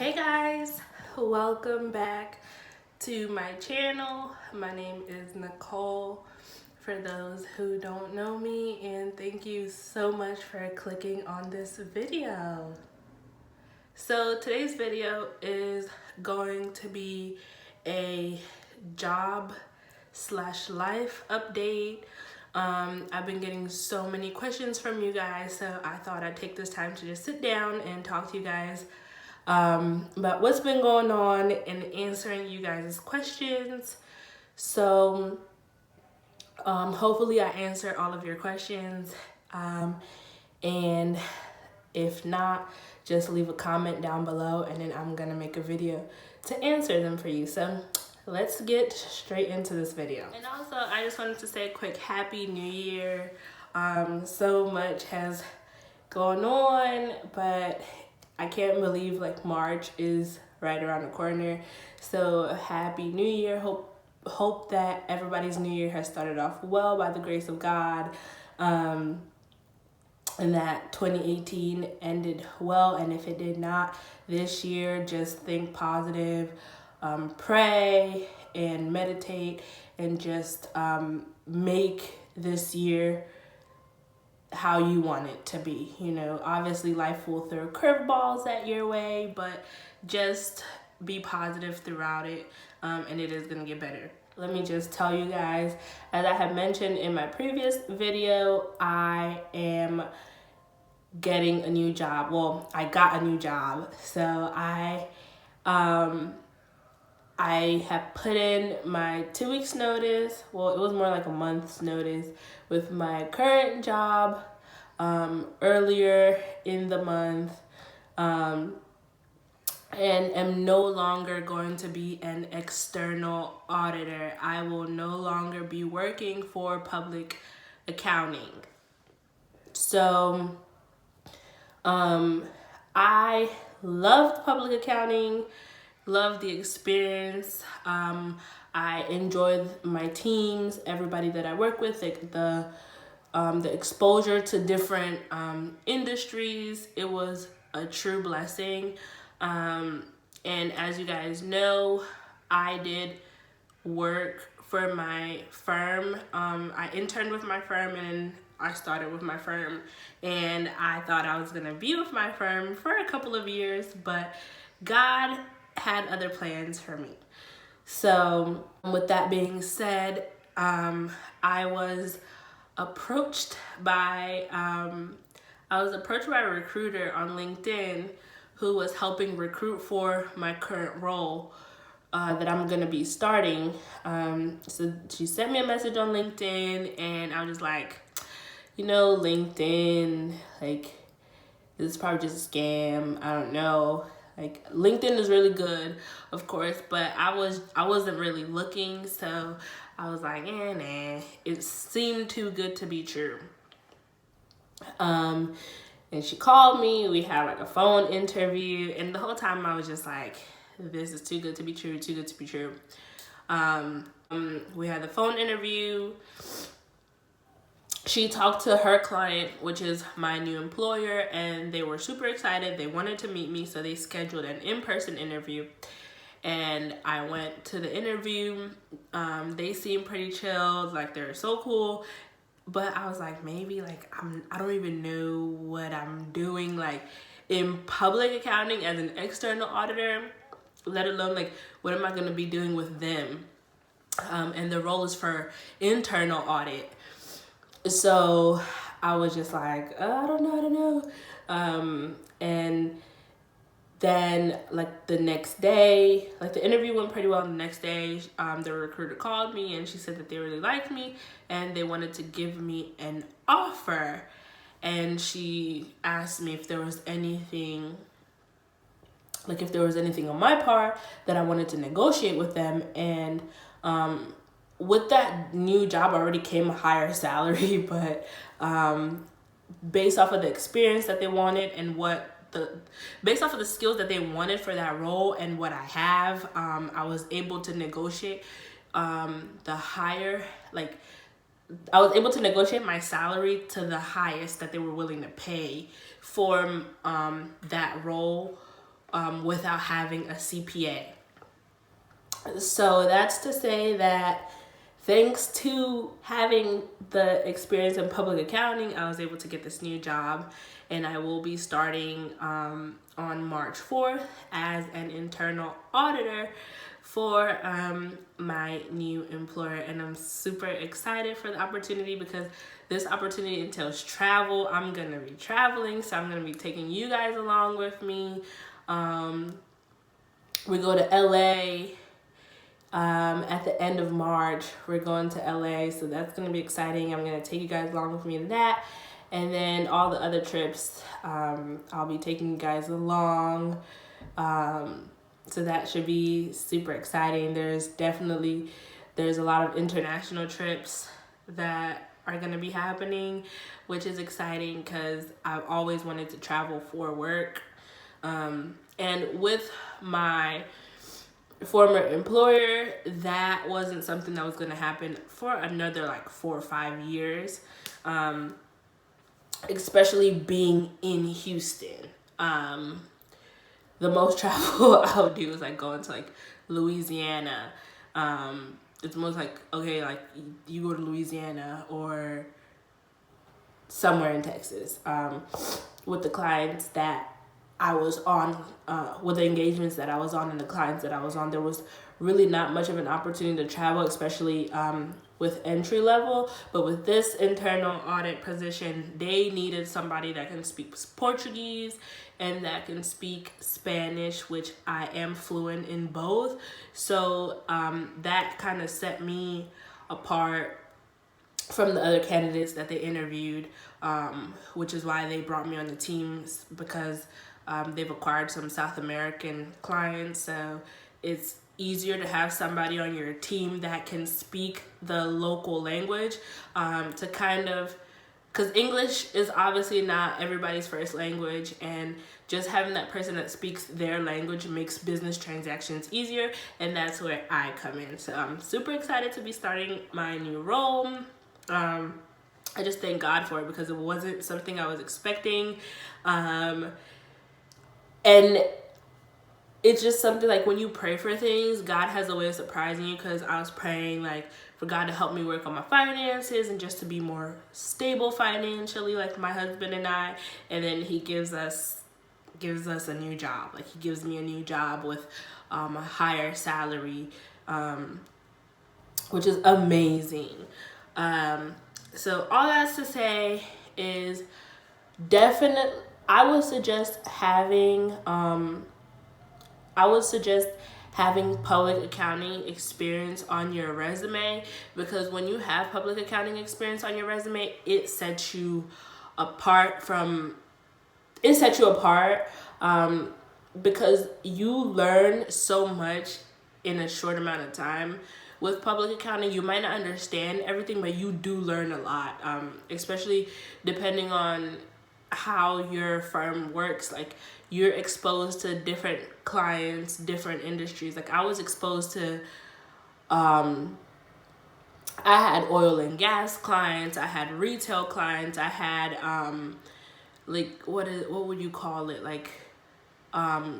Hey guys, welcome back to my channel. My name is Nicole, for those who don't know me, and thank you so much for clicking on this video. So today's video is going to be a job / life update. I've been getting so many questions from you guys, so I thought I'd take this time to just sit down and talk to you guys about what's been going on and answering you guys' questions. So hopefully I answer all of your questions, and if not, just leave a comment down below and then I'm gonna make a video to answer them for you. So let's get straight into this video. And also, I just wanted to say a quick Happy New Year. So much has gone on, but I can't believe like March is right around the corner. So Happy New Year. Hope that everybody's new year has started off well by the grace of God. And that 2018 ended well, and if it did not this year, just think positive, pray and meditate, and just make this year how you want it to be. You know, obviously life will throw curveballs at your way, but just be positive throughout it, and it is gonna get better. Let me just tell you guys, as I have mentioned in my previous video, I am getting a new job. Well, I got a new job. So I have put in my 2 weeks notice. Well, it was more like a month's notice with my current job earlier in the month. And am no longer going to be an external auditor. I will no longer be working for public accounting. So I loved public accounting, loved the experience. I enjoyed my teams, everybody that I work with, the exposure to different industries. It was a true blessing. And as you guys know, I did work for my firm. I interned with my firm and I started with my firm, and I thought I was gonna be with my firm for a couple of years, but God had other plans for me. So with that being said, I was approached by a recruiter on LinkedIn who was helping recruit for my current role that I'm gonna be starting. So she sent me a message on LinkedIn, and I was like, you know, LinkedIn, like, this is probably just a scam. I don't know. Like, LinkedIn is really good, of course, but I wasn't really looking, so I was like, nah. It seemed too good to be true. And she called me. We had like a phone interview, and the whole time I was just like, this is too good to be true, too good to be true. We had the phone interview. She talked to her client, which is my new employer, and they were super excited. They wanted to meet me, so they scheduled an in-person interview. And I went to the interview. They seemed pretty chilled, like they're so cool. But I was like, maybe like I don't even know what I'm doing like in public accounting as an external auditor, let alone like what am I gonna be doing with them? And the role is for internal audit. So I was just like, I don't know. And then like the next day, like the interview went pretty well. The next day, the recruiter called me and she said that they really liked me and they wanted to give me an offer. And she asked me if there was anything on my part that I wanted to negotiate with them. And with that new job already came a higher salary, but based off of the experience that they wanted and based off of the skills that they wanted for that role and what I have, I was able to negotiate I was able to negotiate my salary to the highest that they were willing to pay for that role without having a CPA. So that's to say that thanks to having the experience in public accounting, I was able to get this new job, and I will be starting on March 4th as an internal auditor for my new employer. And I'm super excited for the opportunity because this opportunity entails travel. I'm going to be traveling, so I'm going to be taking you guys along with me. We go to LA at the end of March. We're going to LA, so that's going to be exciting. I'm going to take you guys along with me to that. And then all the other trips, I'll be taking you guys along. So that should be super exciting. There's a lot of international trips that are going to be happening, which is exciting because I've always wanted to travel for work. And with my former employer, that wasn't something that was going to happen for another like 4 or 5 years, especially being in Houston. The most travel I would do is like going to like Louisiana. It's most like, okay, like you go to Louisiana or somewhere in Texas, with the clients that I was on, with the engagements that I was on and the clients that I was on. There was really not much of an opportunity to travel, especially with entry level. But with this internal audit position, they needed somebody that can speak Portuguese and that can speak Spanish, which I am fluent in both. So that kind of set me apart from the other candidates that they interviewed, which is why they brought me on the teams, because they've acquired some South American clients. So it's easier to have somebody on your team that can speak the local language, to kind of, because English is obviously not everybody's first language, and just having that person that speaks their language makes business transactions easier, and that's where I come in. So I'm super excited to be starting my new role. I just thank God for it because it wasn't something I was expecting. And it's just something like when you pray for things, God has a way of surprising you, because I was praying like for God to help me work on my finances and just to be more stable financially, like my husband and I. And then he gives us a new job. Like he gives me a new job with a higher salary, which is amazing. So all that's to say is definitely I would suggest having public accounting experience on your resume, because when you have public accounting experience on your resume, it sets you apart, because you learn so much in a short amount of time. With public accounting, you might not understand everything, but you do learn a lot, especially depending on how your firm works. Like you're exposed to different clients, different industries. Like I was exposed to, I had oil and gas clients, I had retail clients, I had like what would you call it? Like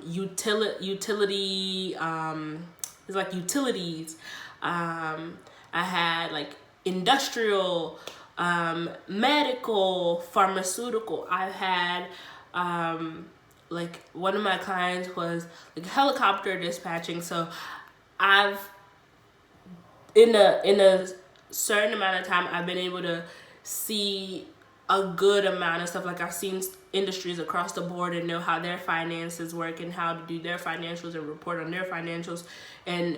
utility, it's like utilities. I had like industrial, medical, pharmaceutical. I had like one of my clients was like helicopter dispatching. So I've in a certain amount of time, I've been able to see a good amount of stuff. Like I've seen industries across the board and know how their finances work and how to do their financials and report on their financials, and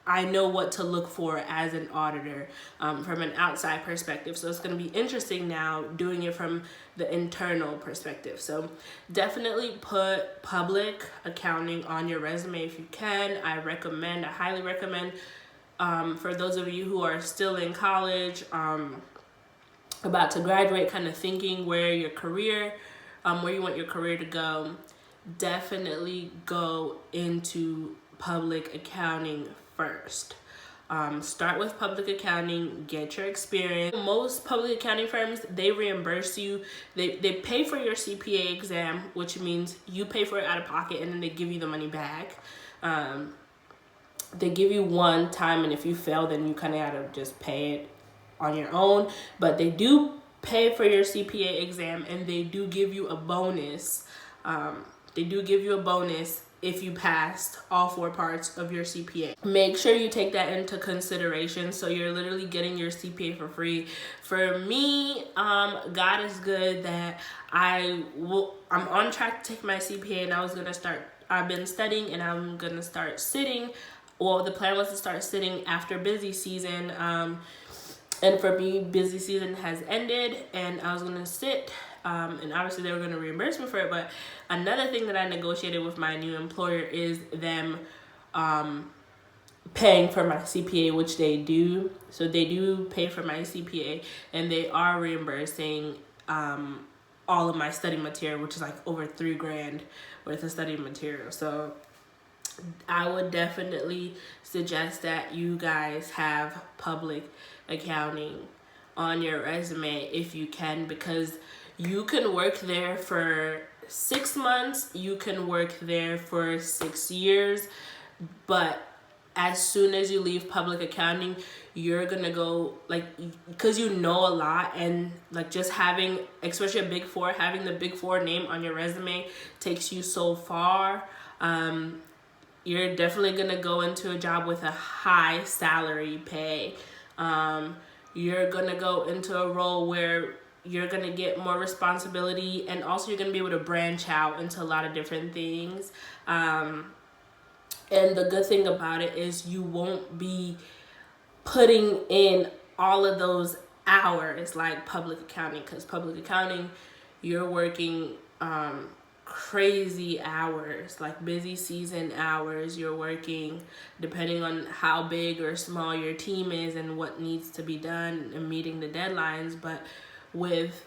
I know what to look for as an auditor, from an outside perspective. So it's going to be interesting now doing it from the internal perspective. So definitely put public accounting on your resume if you can. I highly recommend, for those of you who are still in college, about to graduate, kind of thinking where you want your career to go, definitely go into public accounting first. Start with public accounting, get your experience. Most public accounting firms, they reimburse you. They pay for your CPA exam, which means you pay for it out of pocket, and then they give you the money back. They give you one time, and if you fail, then you kind of have to just pay it on your own. But they do pay for your CPA exam, and they do give you a bonus. If you passed all 4 parts of your CPA. Make sure you take that into consideration. So you're literally getting your CPA for free. For me, God is good that I'm on track to take my CPA, and I've been studying, and I'm gonna start sitting. Well, the plan was to start sitting after busy season. And for me, busy season has ended, and I was gonna sit. And obviously they were going to reimburse me for it. But another thing that I negotiated with my new employer is them paying for my CPA, which they do. So they do pay for my CPA, and they are reimbursing all of my study material, which is like over $3,000 worth of study material. So I would definitely suggest that you guys have public accounting on your resume if you can, because you can work there for 6 months, you can work there for 6 years, but as soon as you leave public accounting, you're gonna go, like, because you know a lot, and like just having, especially a Big Four, having the Big Four name on your resume takes you so far. You're definitely gonna go into a job with a high salary pay. You're gonna go into a role where you're gonna get more responsibility, and also you're gonna be able to branch out into a lot of different things. And the good thing about it is you won't be putting in all of those hours like public accounting, because public accounting, you're working crazy hours, like busy season hours. You're working depending on how big or small your team is and what needs to be done and meeting the deadlines. But with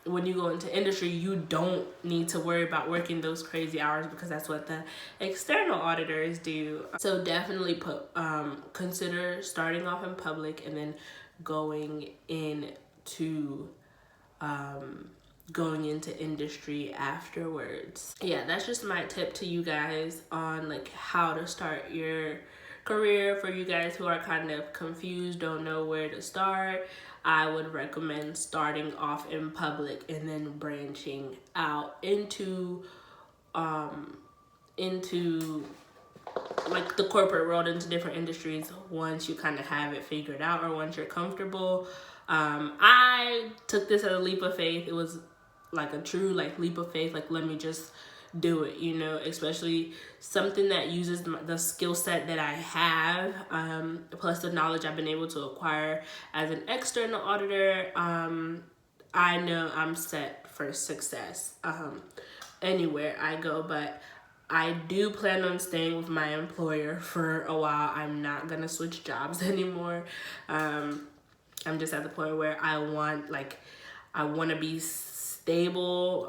when you go into industry, you don't need to worry about working those crazy hours, because that's what the external auditors do. So definitely consider starting off in public and then going into industry afterwards. Yeah, that's just my tip to you guys on like how to start your career. For you guys who are kind of confused, don't know where to start, I would recommend starting off in public and then branching out into like the corporate world, into different industries once you kind of have it figured out, or once you're comfortable. I took this as a leap of faith. It was like a true like leap of faith, like let me just do it, you know, especially something that uses the skill set that I have, plus the knowledge I've been able to acquire as an external auditor. I know I'm set for success anywhere I go, but I do plan on staying with my employer for a while. I'm not gonna switch jobs anymore. I'm just at the point where I want to be stable.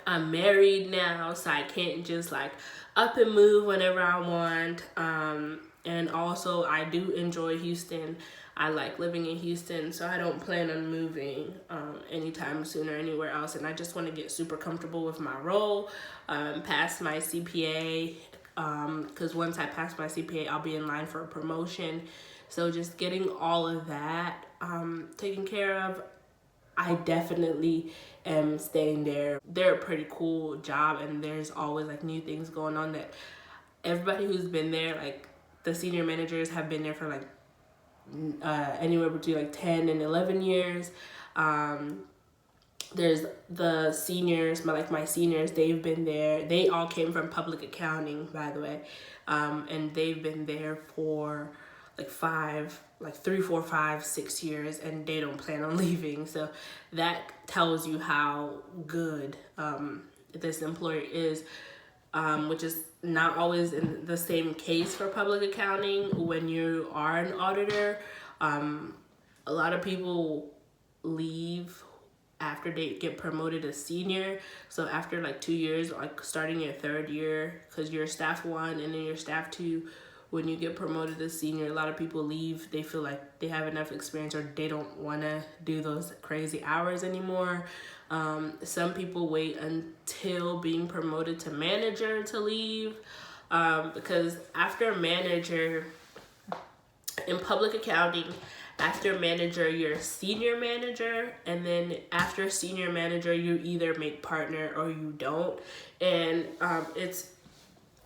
I'm married now, so I can't just like up and move whenever I want. And also I do enjoy Houston. I like living in Houston, so I don't plan on moving anytime soon or anywhere else. And I just want to get super comfortable with my role, pass my CPA, because once I pass my CPA, I'll be in line for a promotion. So just getting all of that taken care of, I definitely am staying there. They're a pretty cool job, and there's always like new things going on that everybody who's been there, like the senior managers have been there for like anywhere between like 10 and 11 years. There's the seniors, my seniors, they've been there. They all came from public accounting, by the way. And they've been there for like 3, 4, 5, 6 years, and they don't plan on leaving. So that tells you how good this employer is, which is not always in the same case for public accounting. When you are an auditor, a lot of people leave after they get promoted as senior. So after like 2 years, like starting your 3rd year, because you're staff 1 and then you're staff 2 when you get promoted to senior, a lot of people leave. They feel like they have enough experience or they don't want to do those crazy hours anymore. Some people wait until being promoted to manager to leave, because after manager in public accounting, after manager, you're a senior manager, and then after senior manager, you either make partner or you don't. And it's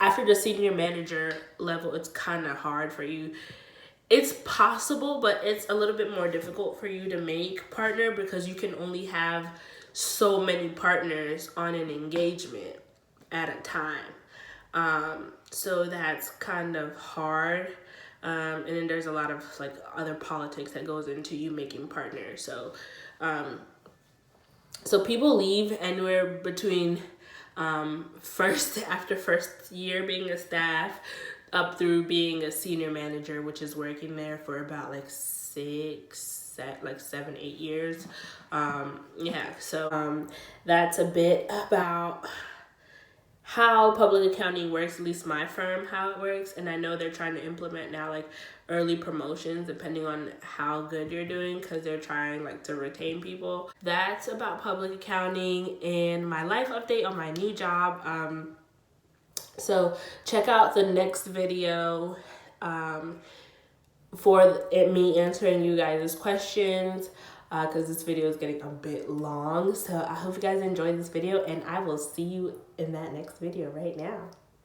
after the senior manager level, it's kind of hard for you. It's possible, but it's a little bit more difficult for you to make partner because you can only have so many partners on an engagement at a time. So that's kind of hard. And then there's a lot of like other politics that goes into you making partners. So people leave anywhere between after first year being a staff up through being a senior manager, which is working there for about like 7, 8 years. So that's a bit about how public accounting works, at least my firm, how it works. And I know they're trying to implement now like early promotions depending on how good you're doing, because they're trying like to retain people. That's about public accounting and my life update on my new job. So check out the next video for me answering you guys' questions, because this video is getting a bit long. So I hope you guys enjoyed this video, and I will see you in that next video right now.